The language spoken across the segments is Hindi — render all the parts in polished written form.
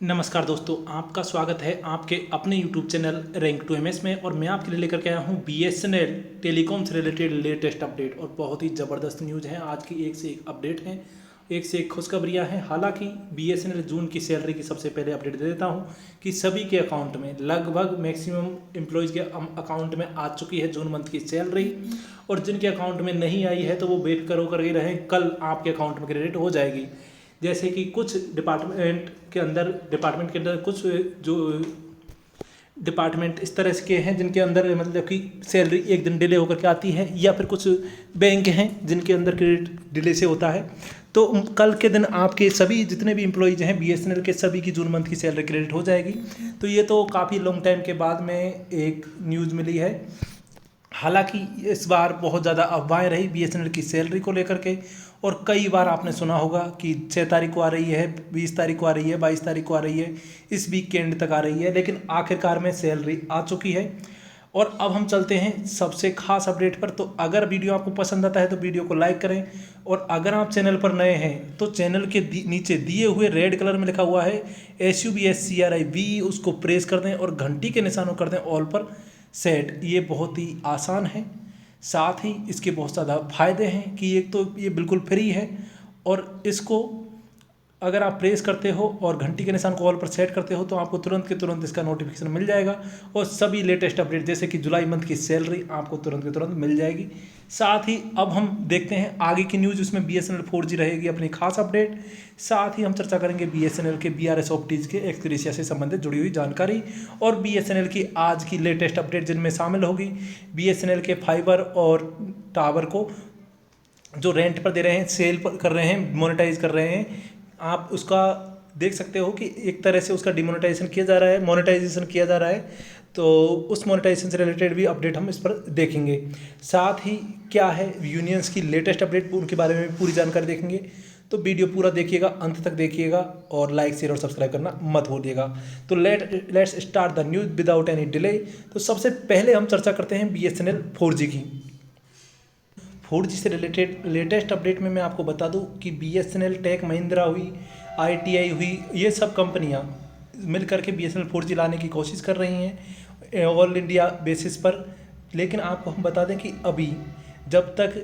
नमस्कार दोस्तों, आपका स्वागत है आपके अपने YouTube channel rank to MS में। और मैं आपके लिए लेकर के आया हूँ BSNL टेलीकॉम से रिलेटेड लेटेस्ट अपडेट। और बहुत ही ज़बरदस्त न्यूज़ है, आज की एक से एक अपडेट है, एक से एक खुशखबरियाँ हैं। हालांकि BSNL जून की सैलरी की सबसे पहले अपडेट दे देता हूँ कि सभी के अकाउंट में लगभग मैक्सिमम एम्प्लॉयज़ के अकाउंट में आ चुकी है जून मंथ की सैलरी। और जिनके अकाउंट में नहीं आई है तो वो वेट करो करके रहें, कल आपके अकाउंट में क्रेडिट हो जाएगी। जैसे कि कुछ डिपार्टमेंट के अंदर कुछ जो डिपार्टमेंट इस तरह के हैं जिनके अंदर मतलब कि सैलरी एक दिन डिले होकर के आती है, या फिर कुछ बैंक हैं जिनके अंदर क्रेडिट डिले से होता है। तो कल के दिन आपके सभी जितने भी एम्प्लॉयज़ हैं BSNL के, सभी की जून मंथ की सैलरी क्रेडिट हो जाएगी। तो ये तो काफ़ी लॉन्ग टाइम के बाद में एक न्यूज़ मिली है। हालांकि इस बार बहुत ज़्यादा अफवाहें रही BSNL की सैलरी को लेकर के, और कई बार आपने सुना होगा कि 6 तारीख को आ रही है, 20 तारीख को आ रही है, 22 तारीख को आ रही है, इस वीक के एंड तक आ रही है, लेकिन आखिरकार में सैलरी आ चुकी है। और अब हम चलते हैं सबसे खास अपडेट पर। तो अगर वीडियो आपको पसंद आता है तो वीडियो को लाइक करें, और अगर आप चैनल पर नए हैं तो चैनल के नीचे दिए हुए रेड कलर में लिखा हुआ है SUBSCRIV, उसको प्रेस कर दें और घंटी के निशानों कर दें ऑल पर सेट। ये बहुत ही आसान है, साथ ही इसके बहुत ज़्यादा फायदे हैं कि एक तो ये बिल्कुल फ्री है, और इसको अगर आप प्रेस करते हो और घंटी के निशान को ऑल पर सेट करते हो तो आपको तुरंत के तुरंत इसका नोटिफिकेशन मिल जाएगा, और सभी लेटेस्ट अपडेट जैसे कि जुलाई मंथ की सैलरी आपको तुरंत के तुरंत मिल जाएगी। साथ ही अब हम देखते हैं आगे की न्यूज़, उसमें BSNL 4G रहेगी अपनी खास अपडेट। साथ ही हम चर्चा करेंगे BSNL के BRS ऑप्टीज के एक्सग्रेशिया से संबंधित जुड़ी हुई जानकारी, और BSNL की आज की लेटेस्ट अपडेट जिनमें शामिल होगी BSNL के फाइबर और टावर को जो रेंट पर दे रहे हैं, सेल पर कर रहे हैं, मोनेटाइज कर रहे हैं, आप उसका देख सकते हो कि एक तरह से उसका डिमोनेटाइजेशन किया जा रहा है, मोनेटाइजेशन किया जा रहा है। तो उस मोनेटाइजेशन से रिलेटेड भी अपडेट हम इस पर देखेंगे। साथ ही क्या है यूनियंस की लेटेस्ट अपडेट, उनके बारे में भी पूरी जानकारी देखेंगे। तो वीडियो पूरा देखिएगा, अंत तक देखिएगा, और लाइक शेयर और सब्सक्राइब करना मत भूलिएगा। तो let's start the news without any delay. तो सबसे पहले हम चर्चा करते हैं BSNL 4G की। 4G से रिलेटेड लेटेस्ट अपडेट में मैं आपको बता दूं कि BSNL, टेक महिंद्रा हुई, ITI हुई, ये सब कंपनियां मिल करके BSNL 4G लाने की कोशिश कर रही हैं ऑल इंडिया बेसिस पर। लेकिन आपको हम बता दें कि अभी जब तक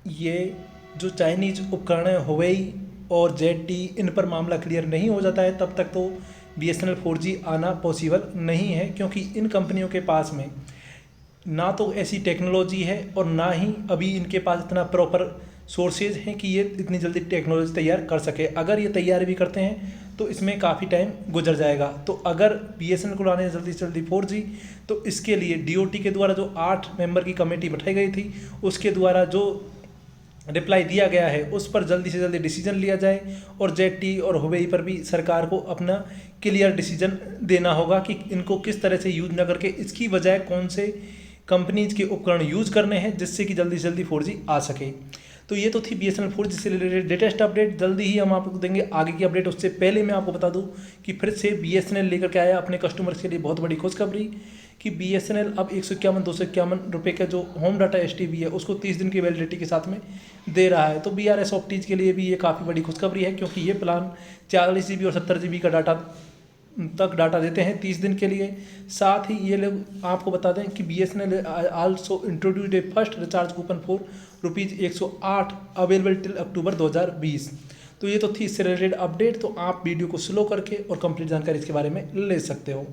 ये जो चाइनीज़ उपकरण हुवेई और ZTE इन पर मामला क्लियर नहीं हो जाता है, तब तक तो BSNL 4G आना पॉसिबल नहीं है, क्योंकि इन कंपनियों के पास में ना तो ऐसी टेक्नोलॉजी है और ना ही अभी इनके पास इतना प्रॉपर सोर्सेज हैं कि ये इतनी जल्दी टेक्नोलॉजी तैयार कर सके। अगर ये तैयार भी करते हैं तो इसमें काफ़ी टाइम गुजर जाएगा। तो अगर BSNL को लाने जल्दी से जल्दी 4G, तो इसके लिए DOT के द्वारा जो 8 मेंबर की कमेटी बैठाई गई थी, उसके द्वारा जो रिप्लाई दिया गया है उस पर जल्दी से जल्दी डिसीजन लिया जाए, और ZTE और हुवेई पर भी सरकार को अपना क्लियर डिसीजन देना होगा कि इनको किस तरह से यूज न करके इसकी बजाय कौन से कंपनीज के उपकरण यूज करने हैं जिससे कि जल्दी से जल्दी 4G आ सके। तो ये तो थी BSNL 4G से रिलेटेड लेटेस्ट अपडेट। जल्दी ही हम आपको देंगे आगे की अपडेट। उससे पहले मैं आपको बता दूं कि फिर से BSNL लेकर के आया अपने कस्टमर्स के लिए बहुत बड़ी खुशखबरी कि BSNL अब 151-251 रुपये का जो होम डाटा STB है उसको 30 दिन की वैलिडिटी के साथ में दे रहा है। तो BRS ऑप्टीज के लिए भी ये काफ़ी बड़ी खुशखबरी है, क्योंकि ये प्लान 40 GB और 70 GB का डाटा देते हैं 30 दिन के लिए। साथ ही ये लोग आपको बता दें कि BSNL also introduced a first recharge coupon for ₹108 available till October 2020। तो ये तो थी इससे रिलेटेड अपडेट। तो आप वीडियो को स्लो करके और कंप्लीट जानकारी इसके बारे में ले सकते हो।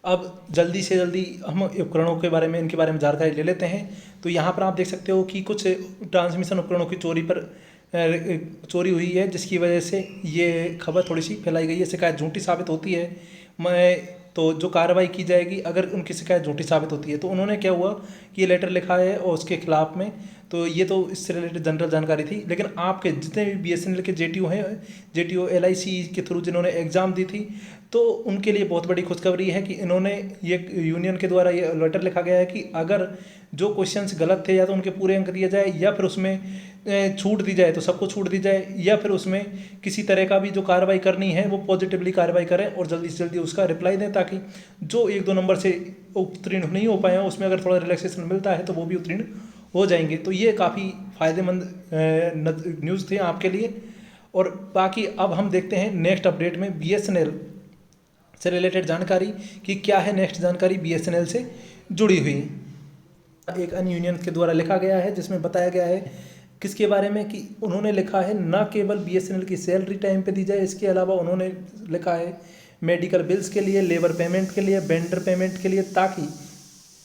अब जल्दी से जल्दी हम उपकरणों के बारे में, इनके बारे में जानकारी ले लेते हैं। तो यहाँ पर आप देख सकते हो कि कुछ ट्रांसमिशन उपकरणों की चोरी हुई है, जिसकी वजह से ये खबर थोड़ी सी फैलाई गई है। शिकायत झूठी साबित होती है तो जो कार्रवाई की जाएगी अगर उनकी शिकायत झूठी साबित होती है। तो उन्होंने क्या हुआ कि ये लेटर लिखा है और उसके खिलाफ में, तो ये तो इससे रिलेटेड जनरल जानकारी थी। लेकिन आपके जितने भी BSNL के JTO हैं, JTO LIC के थ्रू जिन्होंने एग्ज़ाम दी थी, तो उनके लिए बहुत बड़ी खुशखबरी है कि इन्होंने ये यूनियन के द्वारा ये लेटर लिखा गया है कि अगर जो क्वेश्चंस गलत थे या तो उनके पूरे अंक दिए जाए, या फिर उसमें छूट दी जाए तो सबको छूट दी जाए, या फिर उसमें किसी तरह का भी जो कार्रवाई करनी है वो पॉजिटिवली कार्रवाई करें और जल्दी से जल्दी उसका रिप्लाई दें, ताकि जो 1-2 नंबर से उत्तीर्ण नहीं हो पाए हैं उसमें अगर थोड़ा रिलैक्सेशन मिलता है तो वो भी उत्तीर्ण हो जाएंगे। तो ये काफ़ी फ़ायदेमंद न्यूज़ थे आपके लिए। और बाकी अब हम देखते हैं नेक्स्ट अपडेट में BSNL से रिलेटेड जानकारी कि क्या है नेक्स्ट जानकारी BSNL से जुड़ी हुई। एक अन्य यूनियन के द्वारा लिखा गया है जिसमें बताया गया है किसके बारे में कि उन्होंने लिखा है न केवल BSNL की सैलरी टाइम पे दी जाए, इसके अलावा उन्होंने लिखा है मेडिकल बिल्स के लिए, लेबर पेमेंट के लिए, वेंडर पेमेंट के लिए, ताकि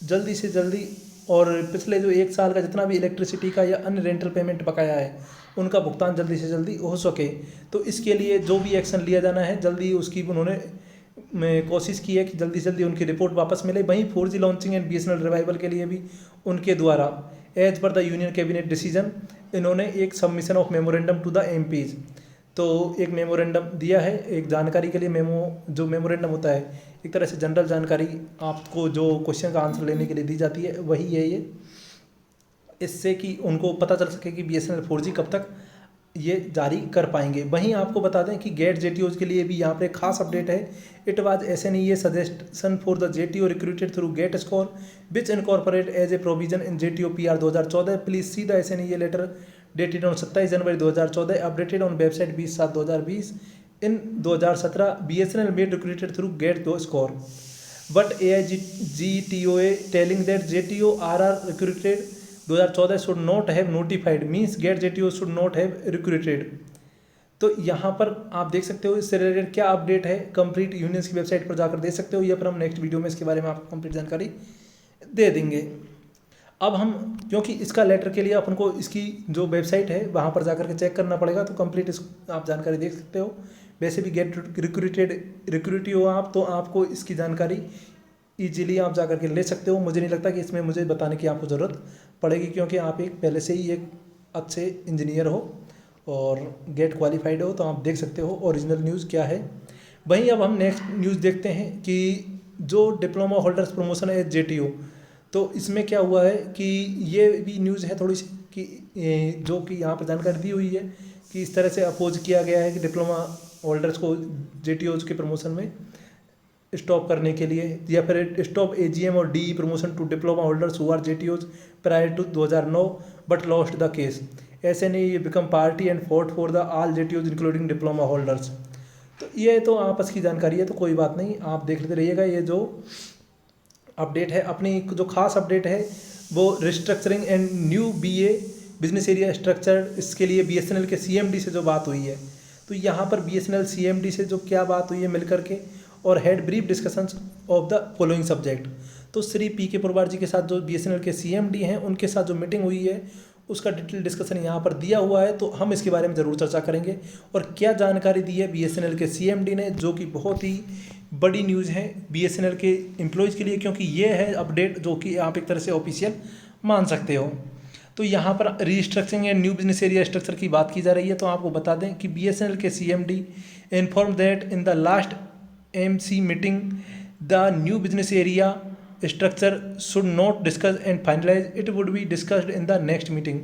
जल्दी से जल्दी और पिछले जो 1 साल का जितना भी इलेक्ट्रिसिटी का या अन्य रेंटल पेमेंट बकाया है उनका भुगतान जल्दी से जल्दी हो सके। तो इसके लिए जो भी एक्शन लिया जाना है जल्दी उसकी उन्होंने कोशिश की है कि जल्दी से जल्दी उनकी रिपोर्ट वापस मिले। वहीं 4G launching and BSNL revival के लिए भी उनके द्वारा as per the union cabinet decision इन्होंने एक submission of memorandum to the MPs, तो एक मेमोरेंडम दिया है एक जानकारी के लिए। जो मेमोरेंडम होता है एक तरह से जनरल जानकारी आपको जो क्वेश्चन का आंसर लेने के लिए दी जाती है वही है ये, इससे कि उनको पता चल सके कि BSNL 4G कब तक ये जारी कर पाएंगे। वहीं आपको बता दें कि गेट JTOs के लिए भी यहाँ पर एक खास अपडेट है। It was SNEA suggestion for the JTO recruited through gate score which incorporate as a provision in JTO PR 2014। Please see the SNEA letter dated on 27 January 2014 updated on website 20/7/2020। In 2017 BSNL made recruited through gate do score but AIGTOA telling that JTO RR recruited 2014 should not have notified means gate JTO should not have recruited. तो यहाँ पर आप देख सकते हो इससे रिलेटेड क्या अपडेट है, कंप्लीट यूनियंस की वेबसाइट पर जाकर देख सकते हो, या फिर हम नेक्स्ट वीडियो में इसके बारे में आपको कंप्लीट जानकारी दे देंगे। अब हम क्योंकि इसका लेटर के लिए अपन को इसकी जो वेबसाइट है वहाँ पर जाकर के चेक करना पड़ेगा, तो कंप्लीट इस आप जानकारी देख सकते हो। वैसे भी गेट रिक्रूटेड हो आप तो आपको इसकी जानकारी ईजिली आप जाकर के ले सकते हो। मुझे नहीं लगता कि इसमें मुझे बताने की आपको ज़रूरत पड़ेगी, क्योंकि आप एक पहले से ही एक अच्छे इंजीनियर हो और गेट क्वालिफाइड हो, तो आप देख सकते हो ओरिजिनल न्यूज़ क्या है। वहीं अब हम नेक्स्ट न्यूज़ देखते हैं कि जो डिप्लोमा होल्डर्स प्रमोशन है JTO, तो इसमें क्या हुआ है कि ये भी न्यूज़ है थोड़ी सी कि जो कि यहाँ पर जानकारी दी हुई है कि इस तरह से अपोज किया गया है कि डिप्लोमा होल्डर्स को JTOs के प्रमोशन में स्टॉप करने के लिए, या फिर स्टॉप AGM और DE promotion to diploma holders who are JTOs prior to 2009 but lost the case. SNEA become party and fought for the all JTOs including diploma holders. तो ये तो आपस की जानकारी है, तो कोई बात नहीं, आप देख लेते रहिएगा। ये जो अपडेट है अपनी जो खास अपडेट है वो restructuring and new BA business area structure, इसके लिए BSNL के CMD से जो बात हुई है, तो यहाँ पर BSNL CMD से जो क्या बात हुई है मिलकर के, और had brief discussions of the following subject. तो श्री PK पुरवार जी के साथ जो BSNL के CMD हैं उनके साथ जो मीटिंग हुई है उसका डिटेल डिस्कशन यहाँ पर दिया हुआ है, तो हम इसके बारे में ज़रूर चर्चा करेंगे। और क्या जानकारी दी है BSNL के CMD ने, जो कि बहुत ही बड़ी न्यूज़ है BSNL के एम्प्लॉयज़ के लिए, क्योंकि ये है अपडेट जो कि आप एक तरह से ऑफिशियल मान सकते हो। तो यहाँ पर restructuring and new business area structure की बात की जा रही है। तो आपको बता दें कि BSNL के CMD inform that in the last MC meeting the new business area structure should not discuss and finalise, it would be discussed in the next meeting.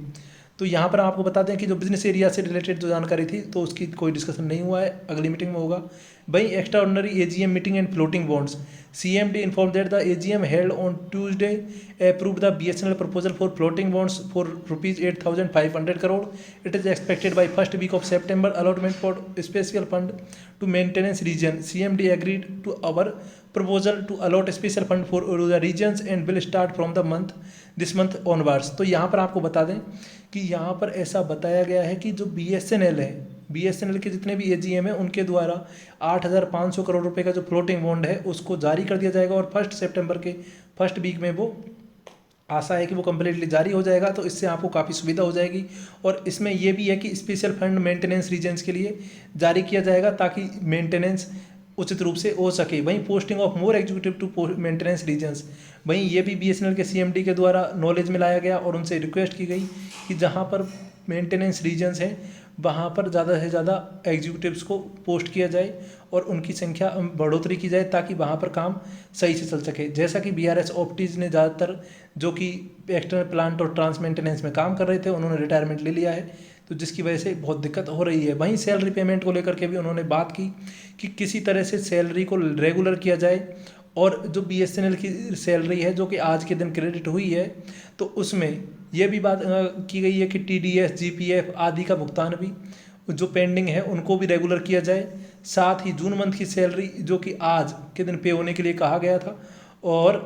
तो यहाँ पर आपको बता दें कि जो बिजनेस एरिया से रिलेटेड जो जानकारी थी तो उसकी कोई डिस्कशन नहीं हुआ है, अगली मीटिंग में होगा। वहीं extra ordinary AGM meeting and floating bonds, CMD inform that the AGM held on Tuesday approved the BSNL proposal for floating bonds for ₹8,500 crore. It is expected by first week of September. Allotment for special fund to maintenance region, CMD agreed to our proposal to allot special fund for the regions and will start from the this month onwards. तो यहाँ पर आपको बता दें कि यहाँ पर ऐसा बताया गया है कि जो BSNL है, BSNL के जितने भी AGM है उनके द्वारा 8,500 करोड़ रुपए का जो फ्लोटिंग बॉन्ड है उसको जारी कर दिया जाएगा, और 1 सितंबर के फर्स्ट वीक में वो आशा है कि वो कम्प्लीटली जारी हो जाएगा। तो इससे आपको काफ़ी सुविधा हो जाएगी। और इसमें ये भी है कि स्पेशल फंड मेंटेनेंस रीजन्स के लिए जारी किया जाएगा ताकि मेंटेनेंस उचित रूप से हो सके। वहीं posting of more executive to maintenance regions, वहीं ये भी BSNL के CMD के द्वारा नॉलेज में लाया गया और उनसे रिक्वेस्ट की गई कि जहाँ पर मेंटेनेंस रीजन्स हैं वहाँ पर ज़्यादा से ज़्यादा एग्जीक्यूटिव्स को पोस्ट किया जाए और उनकी संख्या बढ़ोतरी की जाए ताकि वहाँ पर काम सही से चल सके। जैसा कि BRS ऑप्टीज ने ज़्यादातर जो कि एक्सटर्नल प्लांट और ट्रांस मेंटेनेंस में काम कर रहे थे उन्होंने रिटायरमेंट ले लिया है, तो जिसकी वजह से बहुत दिक्कत हो रही है। वहीं सैलरी पेमेंट को लेकर के भी उन्होंने बात की कि किसी तरह से सैलरी को रेगुलर किया जाए, और जो BSNL की सैलरी है जो कि आज के दिन क्रेडिट हुई है तो उसमें यह भी बात की गई है कि TDS GPF आदि का भुगतान भी जो पेंडिंग है उनको भी रेगुलर किया जाए साथ ही जून मंथ की सैलरी जो कि आज के दिन पे होने के लिए कहा गया था और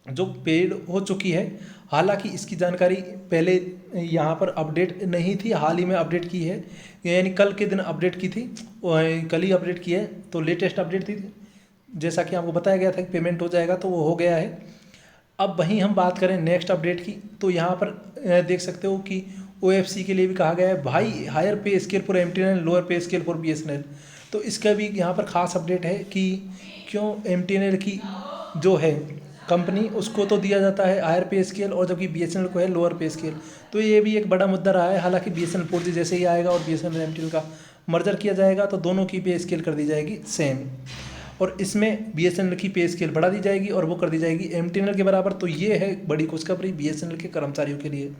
जो पेड हो चुकी है। हालांकि इसकी जानकारी पहले यहाँ पर अपडेट नहीं थी, हाल ही में अपडेट की है, यानी कल के दिन अपडेट की थी, कल ही अपडेट की है, तो लेटेस्ट अपडेट थी। जैसा कि आपको बताया गया था कि पेमेंट हो जाएगा, तो वो हो गया है। अब वहीं हम बात करें नेक्स्ट अपडेट की, तो यहाँ पर देख सकते हो कि OFC के लिए भी कहा गया है भाई higher pay scale for MTNL, lower pay scale for BSNL। तो इसका भी यहाँ पर खास अपडेट है कि क्यों MTNL की जो है कंपनी उसको तो दिया जाता है हायर पे स्केल और जबकि BSNL को है लोअर पे स्केल। तो ये भी एक बड़ा मुद्दा रहा है। हालांकि BSNL 4G जैसे ही आएगा और BSNL MTNL का मर्जर किया जाएगा तो दोनों की पे स्केल कर दी जाएगी सेम, और इसमें BSNL की पे स्केल बढ़ा दी जाएगी और वो कर दी जाएगी MTNL के बराबर। तो ये है बड़ी खुशखबरी BSNL के कर्मचारियों के लिए।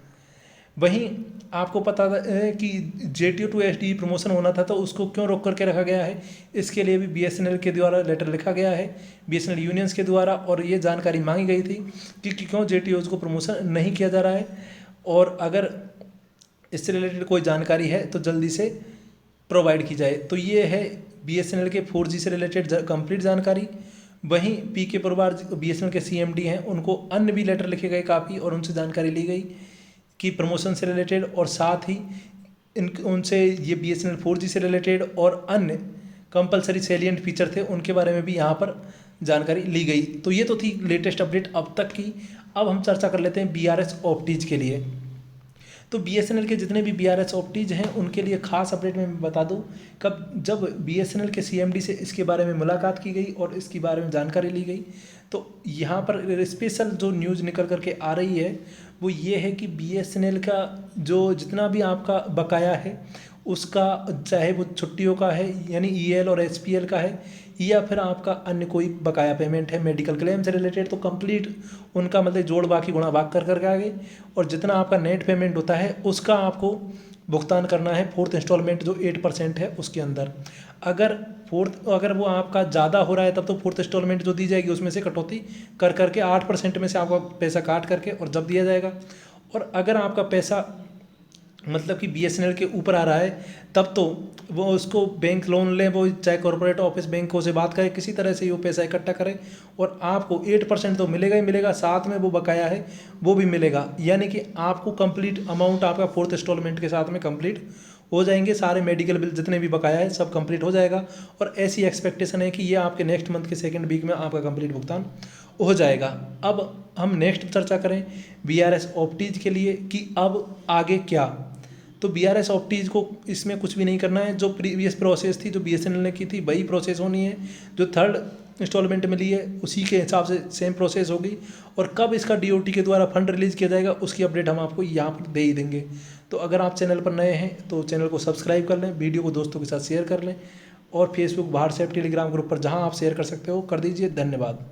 वहीं आपको पता है कि JTO टू SDE प्रमोशन होना था, तो उसको क्यों रोक करके रखा गया है, इसके लिए भी BSNL के द्वारा लेटर लिखा गया है, BSNL यूनियंस के द्वारा, और ये जानकारी मांगी गई थी कि क्यों JTOs को प्रमोशन नहीं किया जा रहा है, और अगर इससे रिलेटेड कोई जानकारी है तो जल्दी से प्रोवाइड की जाए। तो ये है BSNL के 4G से रिलेटेड कंप्लीट जानकारी। वहीं PK परवार BSNL के CMD हैं, उनको अन्य भी लेटर लिखे गए काफ़ी, और उनसे जानकारी ली गई कि प्रमोशन से रिलेटेड, और साथ ही उनसे ये BSNL 4G से रिलेटेड और अन्य कंपलसरी सैलिएंट फीचर थे उनके बारे में भी यहाँ पर जानकारी ली गई। तो ये तो थी लेटेस्ट अपडेट अब तक की। अब हम चर्चा कर लेते हैं BRS ऑप्टीज के लिए। तो BSNL के जितने भी BRS ऑप्टीज हैं उनके लिए खास अपडेट मैं बता दूं, जब BSNL के CMD से इसके बारे में मुलाकात की गई और इसके बारे में जानकारी ली गई, तो यहाँ पर स्पेशल जो न्यूज़ निकल करके आ रही है वो ये है कि BSNL का जो जितना भी आपका बकाया है उसका, चाहे वो छुट्टियों का है यानी EL और SPL का है, या फिर आपका अन्य कोई बकाया पेमेंट है मेडिकल क्लेम से रिलेटेड, तो कंप्लीट उनका मतलब जोड़ बाकी गुणा भाग कर करके आगे, और जितना आपका नेट पेमेंट होता है उसका आपको भुगतान करना है 4th इंस्टॉलमेंट जो 8% है उसके अंदर। अगर वो आपका ज़्यादा हो रहा है तब तो 4th इंस्टॉलमेंट जो दी जाएगी उसमें से कटौती कर करके 8% में से आपका पैसा काट करके और जब दिया जाएगा। और अगर आपका पैसा मतलब कि BSNL के ऊपर आ रहा है तब तो वो उसको बैंक लोन लें, वो चाहे कॉर्पोरेट ऑफिस बैंकों से बात करें, किसी तरह से वो पैसा इकट्ठा करें और आपको 8% तो मिलेगा ही मिलेगा, साथ में वो बकाया है वो भी मिलेगा। यानी कि आपको कंप्लीट अमाउंट आपका 4th इंस्टॉलमेंट के साथ में कंप्लीट हो जाएंगे, सारे मेडिकल बिल जितने भी बकाया है सब कंप्लीट हो जाएगा। और ऐसी एक्सपेक्टेशन है कि ये आपके नेक्स्ट मंथ के 2nd वीक में आपका कंप्लीट भुगतान हो जाएगा। अब हम नेक्स्ट चर्चा करें BRS ऑप्टीज के लिए कि अब आगे क्या। तो BRS ऑप्टीज को इसमें कुछ भी नहीं करना है, जो प्रीवियस प्रोसेस थी जो BSNL ने की थी वही प्रोसेस होनी है, जो 3rd इंस्टॉलमेंट में ली है उसी के हिसाब से सेम प्रोसेस होगी। और कब इसका DOT के द्वारा फंड रिलीज़ किया जाएगा उसकी अपडेट हम आपको यहाँ पर दे ही देंगे। तो अगर आप चैनल पर नए हैं तो चैनल को सब्सक्राइब कर लें, वीडियो को दोस्तों के साथ शेयर कर लें, और फेसबुक, व्हाट्सएप, टेलीग्राम ग्रुप पर जहाँ आप शेयर कर सकते हो कर दीजिए। धन्यवाद।